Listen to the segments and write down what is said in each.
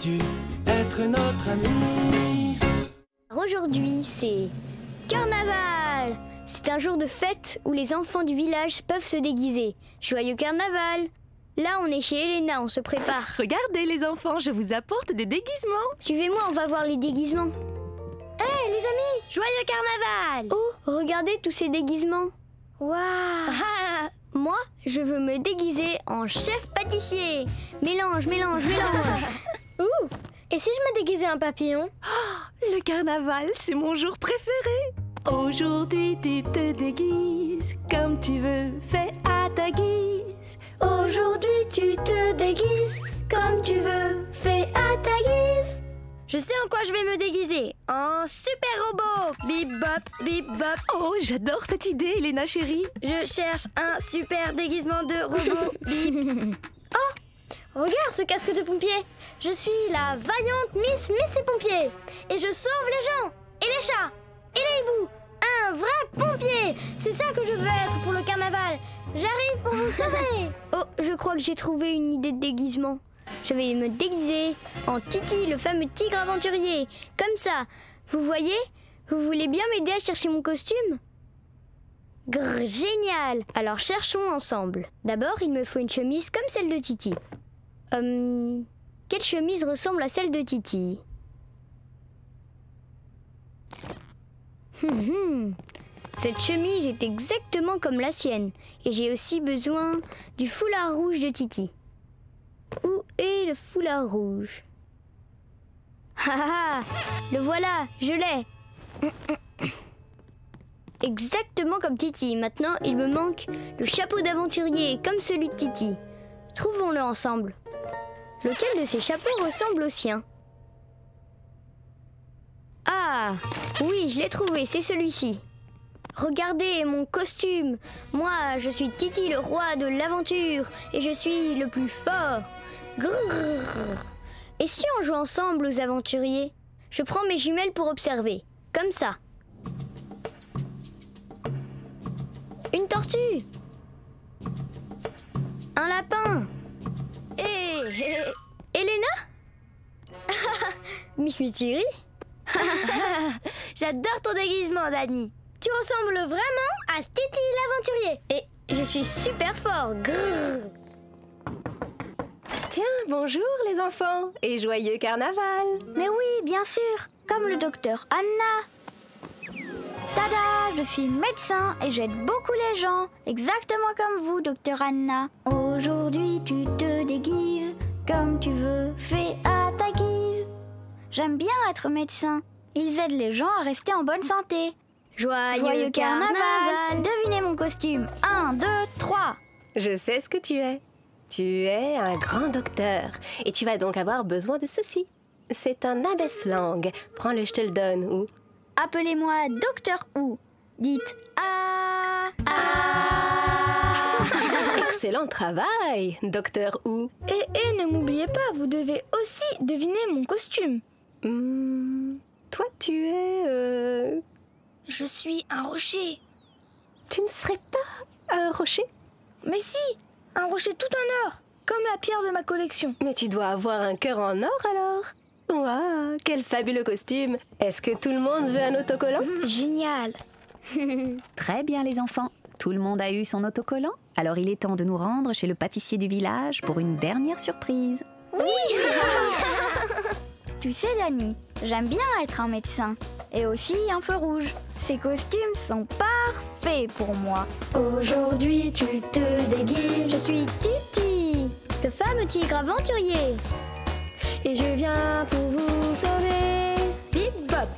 veux-tu être notre ami? Aujourd'hui, c'est Carnaval! C'est un jour de fête où les enfants du village peuvent se déguiser. Joyeux Carnaval! Là, on est chez Elena, on se prépare. Regardez les enfants, je vous apporte des déguisements. Suivez-moi, on va voir les déguisements. Hé, les amis, joyeux Carnaval! Oh, regardez tous ces déguisements. Waouh! Moi, je veux me déguiser en chef pâtissier. Mélange, mélange, mélange. Ouh! Et si je me déguisais en papillon? Le carnaval, c'est mon jour préféré. Aujourd'hui, tu te déguises comme tu veux, fais à ta guise. Aujourd'hui, tu te déguises comme tu veux, fais à ta guise. Je sais en quoi je vais me déguiser. En super robot. Bip bop, bip bop. Oh, j'adore cette idée, Elena chérie. Je cherche un super déguisement de robot. Bip. Oh, regarde ce casque de pompier. Je suis la vaillante Miss Missy Pompier. Et je sauve les gens, et les chats, et les hiboux. Un vrai pompier. C'est ça que je veux être pour le carnaval. J'arrive pour vous sauver. Oh, je crois que j'ai trouvé une idée de déguisement. Je vais me déguiser en Titi, le fameux tigre aventurier. Comme ça, vous voyez? Vous voulez bien m'aider à chercher mon costume? Grrr, génial! Alors cherchons ensemble. D'abord, il me faut une chemise comme celle de Titi. Quelle chemise ressemble à celle de Titi? Cette chemise est exactement comme la sienne. Et j'ai aussi besoin du foulard rouge de Titi. Où est le foulard rouge? Ah ah, le voilà, je l'ai. Exactement comme Titi. Maintenant, il me manque le chapeau d'aventurier comme celui de Titi. Trouvons-le ensemble. Lequel de ces chapeaux ressemble au sien? Ah, oui, je l'ai trouvé, c'est celui-ci. Regardez mon costume. Moi, je suis Titi, le roi de l'aventure, et je suis le plus fort. Grrr. Et si on joue ensemble aux aventuriers? Je prends mes jumelles pour observer. Comme ça. Une tortue. Un lapin. Elena? Miss Mystery? J'adore ton déguisement, Dani. Tu ressembles vraiment à Titi l'aventurier. Et je suis super fort. Grrr. Tiens, bonjour les enfants et joyeux carnaval. Mais oui, bien sûr, comme le docteur Anna. Tada, je suis médecin et j'aide beaucoup les gens, exactement comme vous, docteur Anna. Aujourd'hui, tu te déguises comme tu veux, fais à ta guise. J'aime bien être médecin. Ils aident les gens à rester en bonne santé. Joyeux carnaval. Devinez mon costume. 1, 2, 3. Je sais ce que tu es. Tu es un grand docteur et tu vas donc avoir besoin de ceci. C'est un abaisse-langue. Prends-le, je te le donne. Ou Appelez-moi Docteur Who. Dites ah. excellent travail, Docteur Who. Et ne m'oubliez pas, vous devez aussi deviner mon costume. Toi, tu es... Je suis un rocher. Tu ne serais pas un rocher? Mais si, un rocher tout en or, comme la pierre de ma collection. Mais tu dois avoir un cœur en or alors. Waouh, quel fabuleux costume. Est-ce que tout le monde veut un autocollant? Génial. Très bien les enfants, tout le monde a eu son autocollant. Alors il est temps de nous rendre chez le pâtissier du village pour une dernière surprise. Oui. Tu sais Dani, j'aime bien être un médecin. Et aussi un feu rouge. Ces costumes sont parfaits pour moi. Aujourd'hui, tu te déguises. Je suis Titi, le fameux tigre aventurier. Et je viens pour vous sauver. Bip bop.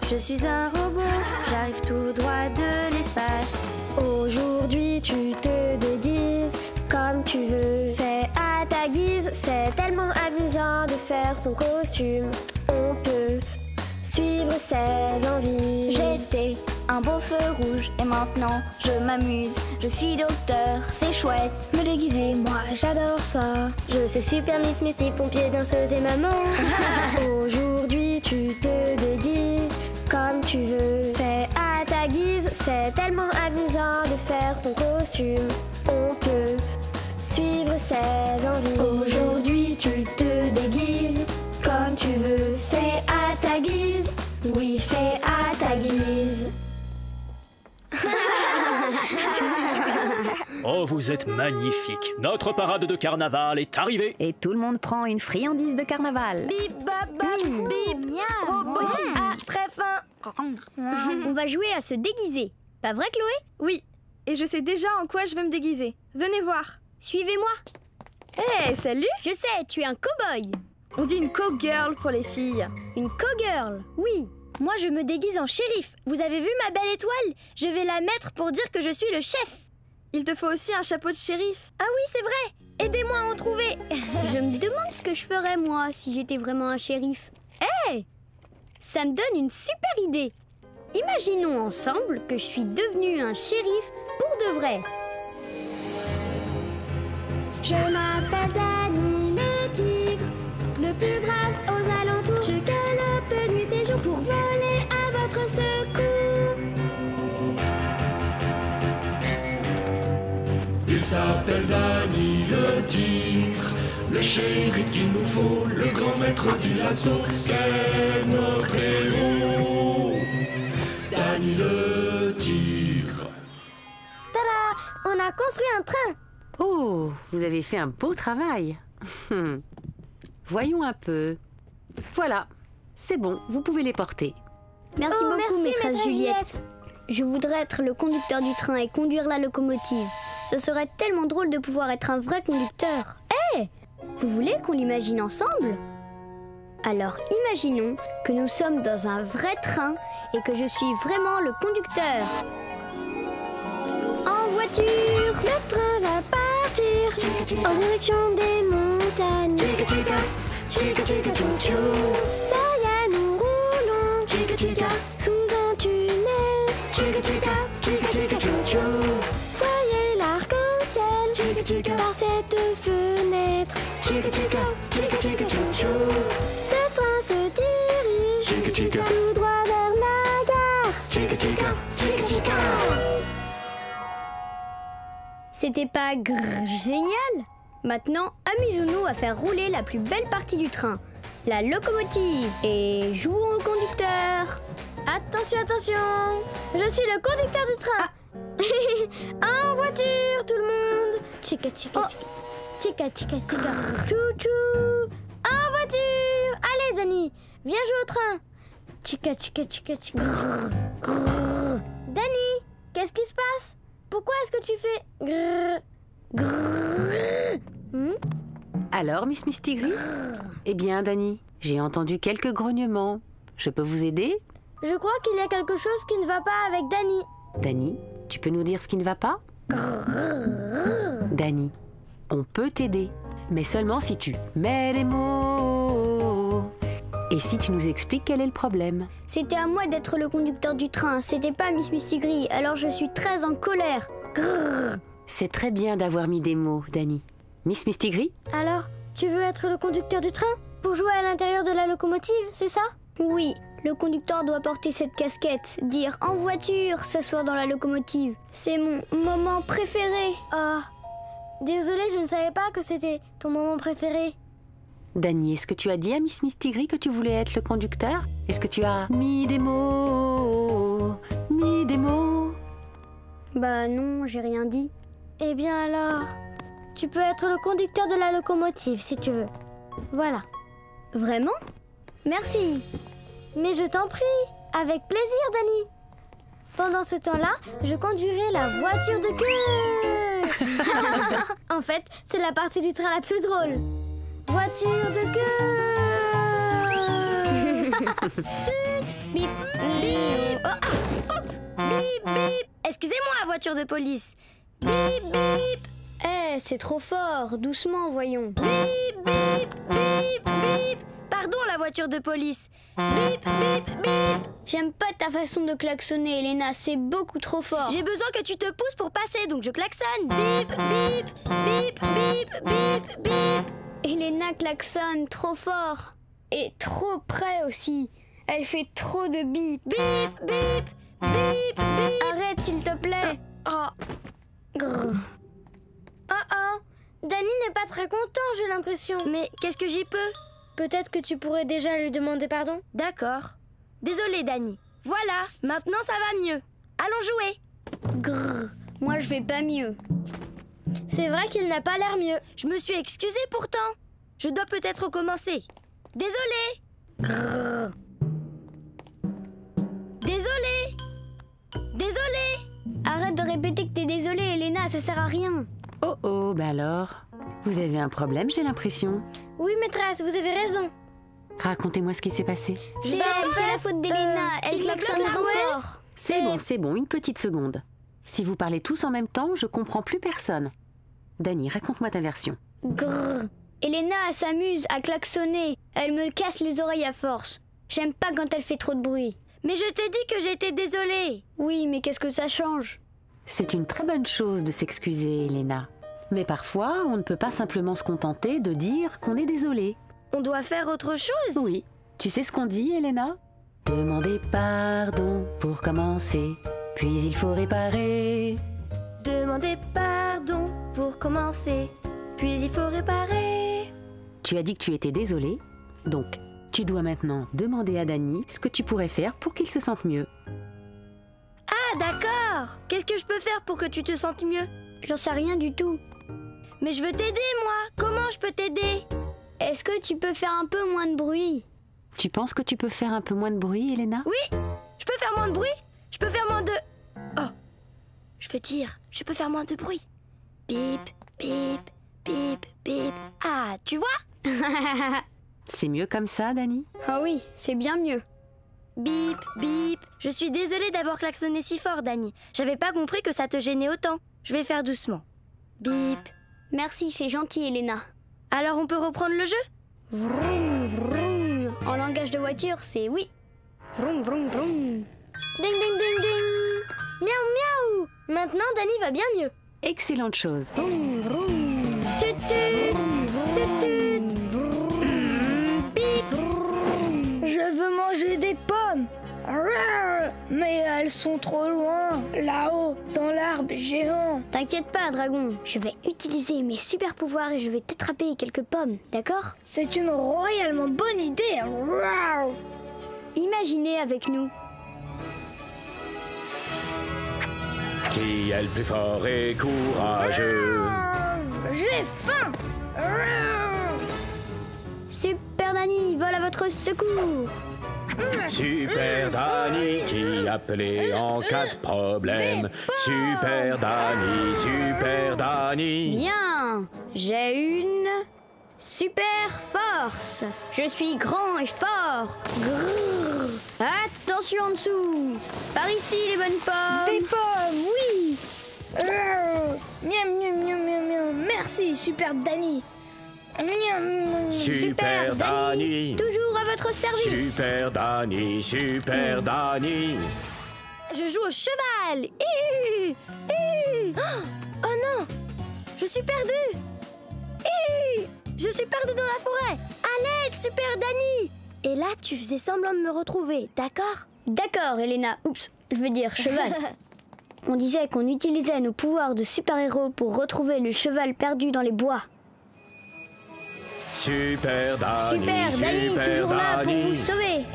Je suis un robot, j'arrive tout droit de l'espace. Aujourd'hui, tu te déguises comme tu veux. Fais à ta guise, c'est tellement amusant de faire son costume. On peut suivre ses envies. J'étais un beau feu rouge et maintenant je m'amuse. Je suis docteur, c'est chouette. Me déguiser, moi j'adore ça. Je suis super Miss Missy Pompier, danseuse et maman. Aujourd'hui tu te déguises comme tu veux. Fais à ta guise, c'est tellement amusant de faire son costume. On peut suivre ses envies. Aujourd'hui tu te déguises comme vous êtes magnifiques. Notre parade de carnaval est arrivée. Et tout le monde prend une friandise de carnaval. Bip, bap, bap, bip, robot, ah, très fin. On va jouer à se déguiser. Pas vrai, Chloé? Oui, et je sais déjà en quoi je vais me déguiser. Venez voir. Suivez-moi. Hé, salut! Je sais, tu es un cow-boy. On dit une co-girl pour les filles. Une co-girl, oui. Moi, je me déguise en shérif. Vous avez vu ma belle étoile? Je vais la mettre pour dire que je suis le chef. Il te faut aussi un chapeau de shérif. Ah oui, c'est vrai. Aidez-moi à en trouver. Je me demande ce que je ferais, moi, si j'étais vraiment un shérif. Hé! Ça me donne une super idée. Imaginons ensemble que je suis devenu un shérif pour de vrai. Je m'appelle Danny le tigre, le plus brave aux alentours. Je galope nuit et jour pour voler à votre secours. Il s'appelle Danny le tigre, le shérif qu'il nous faut, le grand maître du lasso. C'est notre héros, Danny le tigre. Tada! On a construit un train. Oh, vous avez fait un beau travail. Voyons un peu. Voilà, c'est bon, vous pouvez les porter. Merci Oh, beaucoup, merci, maîtresse Juliette. Je voudrais être le conducteur du train et conduire la locomotive. Ce serait tellement drôle de pouvoir être un vrai conducteur. Hé! Vous voulez qu'on l'imagine ensemble? Alors imaginons que nous sommes dans un vrai train et que je suis vraiment le conducteur. En voiture! Le train va partir en direction des montagnes. Ça y est, nous roulons sous un tunnel. Voyez l'arc-en-ciel par cette fenêtre. Ce train se dirige tout droit vers la gare. C'était pas génial? Maintenant, amusons-nous à faire rouler la plus belle partie du train, la locomotive, et jouons au conducteur. Attention, attention! Je suis le conducteur du train! En voiture, tout le monde! Chica, chica, chica. Chica, chica, chica. Chou-chou! En voiture! Allez, Danny, viens jouer au train! Chica, chica, chica, chica. Danny, qu'est-ce qui se passe? Pourquoi est-ce que tu fais grrr, grrr? Alors, Miss Mistigris? Eh bien, Danny, j'ai entendu quelques grognements. Je peux vous aider? Je crois qu'il y a quelque chose qui ne va pas avec Danny. Danny, tu peux nous dire ce qui ne va pas? Danny, on peut t'aider, mais seulement si tu mets les mots. Et si tu nous expliques quel est le problème. C'était à moi d'être le conducteur du train, c'était pas Miss Mistigris, alors je suis très en colère. Grrr. C'est très bien d'avoir mis des mots, Danny. Miss Mistigris? Alors, tu veux être le conducteur du train? Pour jouer à l'intérieur de la locomotive, c'est ça? Oui, le conducteur doit porter cette casquette, dire en voiture, s'asseoir dans la locomotive. C'est mon moment préféré. Oh, désolée, je ne savais pas que c'était ton moment préféré. Danny, est-ce que tu as dit à Miss Mistigris que tu voulais être le conducteur? Est-ce que tu as mis des mots? Mis des mots? Bah non, j'ai rien dit. Eh bien alors, tu peux être le conducteur de la locomotive si tu veux. Voilà. Vraiment? Merci. Mais je t'en prie, avec plaisir, Danny. Pendant ce temps-là, je conduirai la voiture de queue. En fait, c'est la partie du train la plus drôle. Voiture de queue. Bip, bip. Oh, Bip, bip. Excusez-moi, voiture de police. Bip, bip. Eh, c'est trop fort. Doucement, voyons. Bip, bip, bip, bip. Pardon, la voiture de police. Bip, bip, bip. J'aime pas ta façon de klaxonner, Elena. C'est beaucoup trop fort. J'ai besoin que tu te pousses pour passer, donc je klaxonne. Bip, bip, bip, bip, bip, bip. Elena klaxonne trop fort. Et trop près aussi. Elle fait trop de bip. Bip, bip, bip, bip. Arrête, s'il te plaît. Oh, Grrr. oh. Danny n'est pas très content, j'ai l'impression. Mais qu'est-ce que j'y peux? Peut-être que tu pourrais déjà lui demander pardon? D'accord. Désolée, Danny. Voilà, maintenant ça va mieux. Allons jouer. Grrr. Moi, je vais pas mieux. C'est vrai qu'il n'a pas l'air mieux. Je me suis excusée pourtant. Je dois peut-être recommencer. Désolée. Grrr. Désolée. Désolée. Arrête de répéter que t'es désolée, Elena, ça sert à rien. Oh oh, bah alors? Vous avez un problème, j'ai l'impression. Oui, maîtresse, vous avez raison. Racontez-moi ce qui s'est passé. C'est la faute d'Elena, elle il me klaxonne bloque la trop roue. fort. C'est bon, une petite seconde. Si vous parlez tous en même temps, je comprends plus personne. Dani, raconte-moi ta version. Grrr. Elena elle s'amuse à klaxonner, elle me casse les oreilles à force. J'aime pas quand elle fait trop de bruit. Mais je t'ai dit que j'étais désolée. Oui, mais qu'est-ce que ça change? C'est une très bonne chose de s'excuser, Elena. Mais parfois, on ne peut pas simplement se contenter de dire qu'on est désolé. On doit faire autre chose. Oui. Tu sais ce qu'on dit, Elena? Demander pardon pour commencer, puis il faut réparer. Demander pardon pour commencer, puis il faut réparer. Tu as dit que tu étais désolée, donc tu dois maintenant demander à Dani ce que tu pourrais faire pour qu'il se sente mieux. Ah, d'accord. Qu'est-ce que je peux faire pour que tu te sentes mieux? J'en sais rien du tout. Mais je veux t'aider, moi. Comment je peux t'aider? Est-ce que tu peux faire un peu moins de bruit? Tu penses que tu peux faire un peu moins de bruit, Elena? Oui, je peux faire moins de bruit. Je peux faire moins de... Oh, je veux dire, je peux faire moins de bruit. Bip, bip, bip, bip. Ah, tu vois? C'est mieux comme ça, Dani? Ah oui, c'est bien mieux. Bip, bip. Je suis désolée d'avoir klaxonné si fort, Dani. J'avais pas compris que ça te gênait autant. Je vais faire doucement. Bip. Merci, c'est gentil, Elena. Alors on peut reprendre le jeu? Vroom, vroom. En langage de voiture, c'est oui. Vroom, vroom, vroom. Ding, ding, ding, ding. Miaou, miaou. Maintenant, Dani va bien mieux. Excellente chose. Vroom, vroom. Tut, tut. Tut, tut. Bip. Je veux manger des pommes. Mais elles sont trop loin, là-haut, dans l'arbre géant. T'inquiète pas, dragon. Je vais utiliser mes super pouvoirs et je vais t'attraper quelques pommes, d'accord? C'est une royalement bonne idée. Imaginez avec nous. Qui est le plus fort et courageux? J'ai faim. Super Dani vole à votre secours. Super Dani qui appelait en cas de problème. Super Dani, Super Dani. Bien, j'ai une super force. Je suis grand et fort. Grrr. Attention en dessous. Par ici les bonnes pommes. Des pommes, oui. Miam, miam, miam, miam, miam. Merci, Super Dani. Miam. Super Dani. Toujours à votre service. Super Dani, Super Dani. Je joue au cheval. Oh non, je suis perdue. Je suis perdue dans la forêt. À l'aide, Super Dani. Et là, tu faisais semblant de me retrouver, d'accord? D'accord, Elena. Oups, je veux dire cheval. On disait qu'on utilisait nos pouvoirs de super-héros pour retrouver le cheval perdu dans les bois. Super Dani, Super Dani, toujours là pour vous sauver.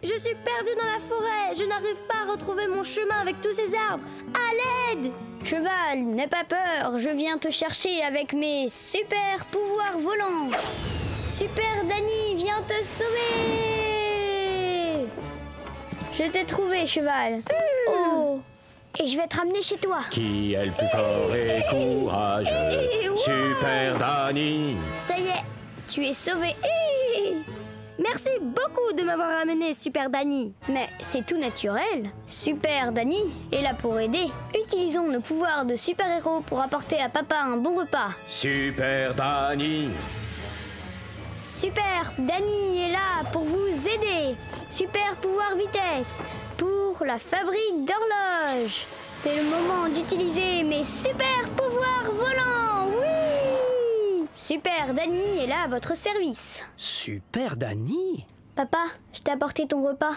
Je suis perdue dans la forêt. Je n'arrive pas à retrouver mon chemin avec tous ces arbres. À l'aide! Cheval, n'aie pas peur, je viens te chercher avec mes super pouvoirs volants. Super Dani, viens te sauver. Je t'ai trouvé, cheval. Oh, et je vais te ramener chez toi. Qui est le plus fort et courageux? Super Dani. Ça y est, tu es sauvé. Merci beaucoup de m'avoir ramené, Super Dani. Mais c'est tout naturel. Super Dani est là pour aider. Utilisons nos pouvoirs de super-héros pour apporter à papa un bon repas. Super Dani. Super Dani est là pour vous aider. Super pouvoir vitesse pour la fabrique d'horloges. C'est le moment d'utiliser mes super pouvoirs volants. Oui! Super Dani est là à votre service. Super Dani? Papa, je t'ai apporté ton repas.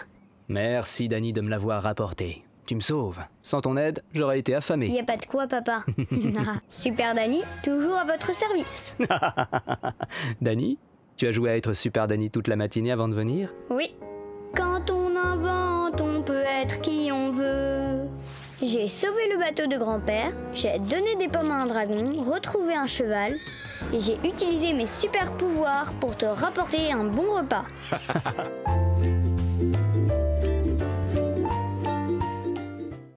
Merci Dani de me l'avoir rapporté. Tu me sauves. Sans ton aide, j'aurais été Y affamé. a pas de quoi, papa. Super Dani, toujours à votre service. Dani, tu as joué à être Super Dani toute la matinée avant de venir? Oui. Quand on invente, on peut être qui on veut. J'ai sauvé le bateau de grand-père, j'ai donné des pommes à un dragon, retrouvé un cheval, et j'ai utilisé mes super pouvoirs pour te rapporter un bon repas.